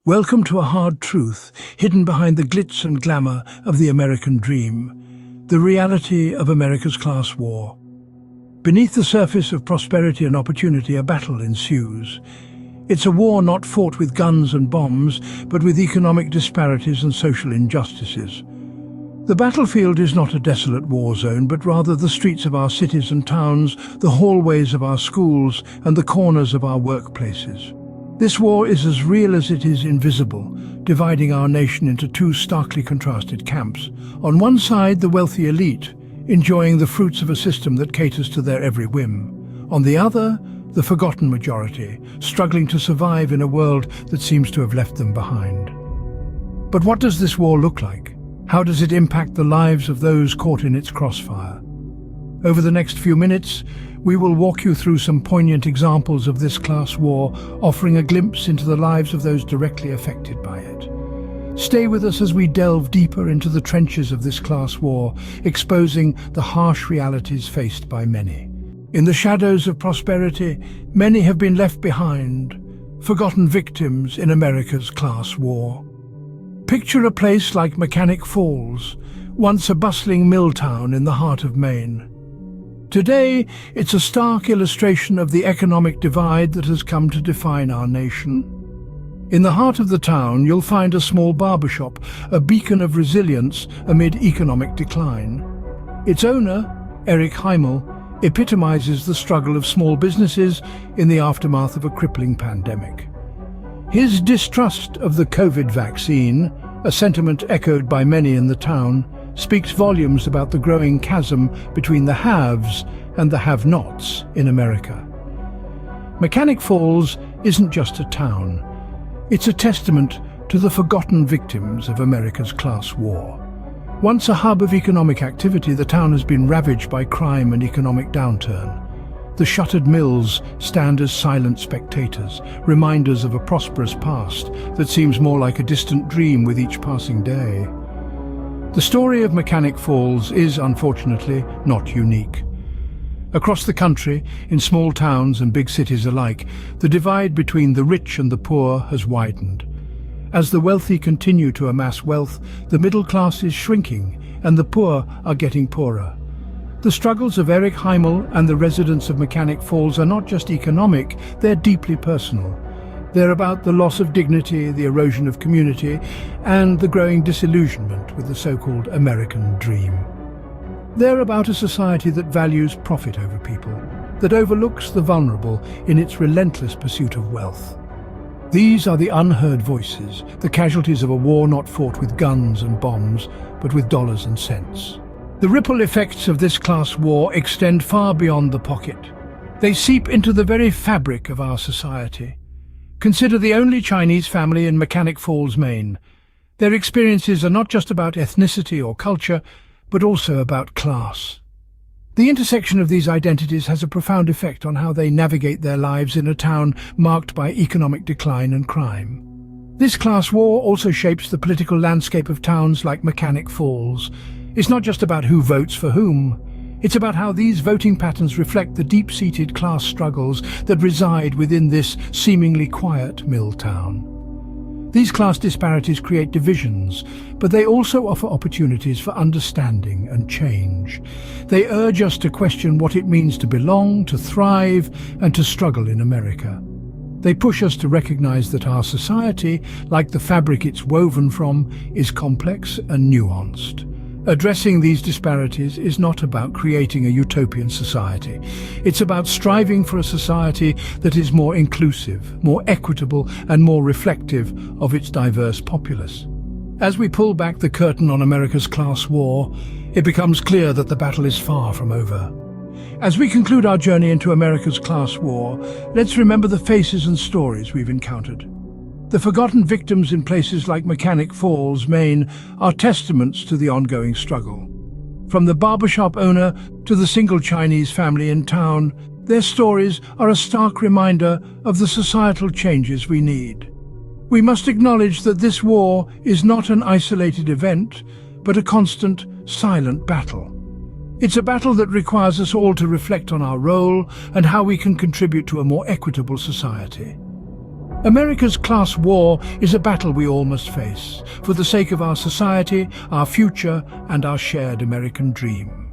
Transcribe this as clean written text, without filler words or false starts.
Welcome to a hard truth, hidden behind the glitz and glamour of the American dream, the reality of America's class war. Beneath the surface of prosperity and opportunity, a battle ensues. It's a war not fought with guns and bombs, but with economic disparities and social injustices. The battlefield is not a desolate war zone, but rather the streets of our cities and towns, the hallways of our schools, and the corners of our workplaces. This war is as real as it is invisible, dividing our nation into two starkly contrasted camps. On one side, the wealthy elite, enjoying the fruits of a system that caters to their every whim. On the other, the forgotten majority, struggling to survive in a world that seems to have left them behind. But what does this war look like? How does it impact the lives of those caught in its crossfire? Over the next few minutes, we will walk you through some poignant examples of this class war, offering a glimpse into the lives of those directly affected by it. Stay with us as we delve deeper into the trenches of this class war, exposing the harsh realities faced by many. In the shadows of prosperity, many have been left behind, forgotten victims in America's class war. Picture a place like Mechanic Falls, once a bustling mill town in the heart of Maine. Today, it's a stark illustration of the economic divide that has come to define our nation. In the heart of the town, you'll find a small barbershop, a beacon of resilience amid economic decline. Its owner, Eric Heimel, epitomizes the struggle of small businesses in the aftermath of a crippling pandemic. His distrust of the COVID vaccine, a sentiment echoed by many in the town, speaks volumes about the growing chasm between the haves and the have-nots in America. Mechanic Falls isn't just a town. It's a testament to the forgotten victims of America's class war. Once a hub of economic activity, the town has been ravaged by crime and economic downturn. The shuttered mills stand as silent spectators, reminders of a prosperous past that seems more like a distant dream with each passing day. The story of Mechanic Falls is, unfortunately, not unique. Across the country, in small towns and big cities alike, the divide between the rich and the poor has widened. As the wealthy continue to amass wealth, the middle class is shrinking and the poor are getting poorer. The struggles of Eric Heimel and the residents of Mechanic Falls are not just economic, they're deeply personal. They're about the loss of dignity, the erosion of community, and the growing disillusionment with the so-called American dream. They're about a society that values profit over people, that overlooks the vulnerable in its relentless pursuit of wealth. These are the unheard voices, the casualties of a war not fought with guns and bombs, but with dollars and cents. The ripple effects of this class war extend far beyond the pocket. They seep into the very fabric of our society. Consider the only Chinese family in Mechanic Falls, Maine. Their experiences are not just about ethnicity or culture, but also about class. The intersection of these identities has a profound effect on how they navigate their lives in a town marked by economic decline and crime. This class war also shapes the political landscape of towns like Mechanic Falls. It's not just about who votes for whom. It's about how these voting patterns reflect the deep-seated class struggles that reside within this seemingly quiet mill town. These class disparities create divisions, but they also offer opportunities for understanding and change. They urge us to question what it means to belong, to thrive, and to struggle in America. They push us to recognize that our society, like the fabric it's woven from, is complex and nuanced. Addressing these disparities is not about creating a utopian society. It's about striving for a society that is more inclusive, more equitable, and more reflective of its diverse populace. As we pull back the curtain on America's class war, it becomes clear that the battle is far from over. As we conclude our journey into America's class war, let's remember the faces and stories we've encountered. The forgotten victims in places like Mechanic Falls, Maine, are testaments to the ongoing struggle. From the barbershop owner to the single Chinese family in town, their stories are a stark reminder of the societal changes we need. We must acknowledge that this war is not an isolated event, but a constant, silent battle. It's a battle that requires us all to reflect on our role and how we can contribute to a more equitable society. America's class war is a battle we all must face, for the sake of our society, our future, and our shared American dream.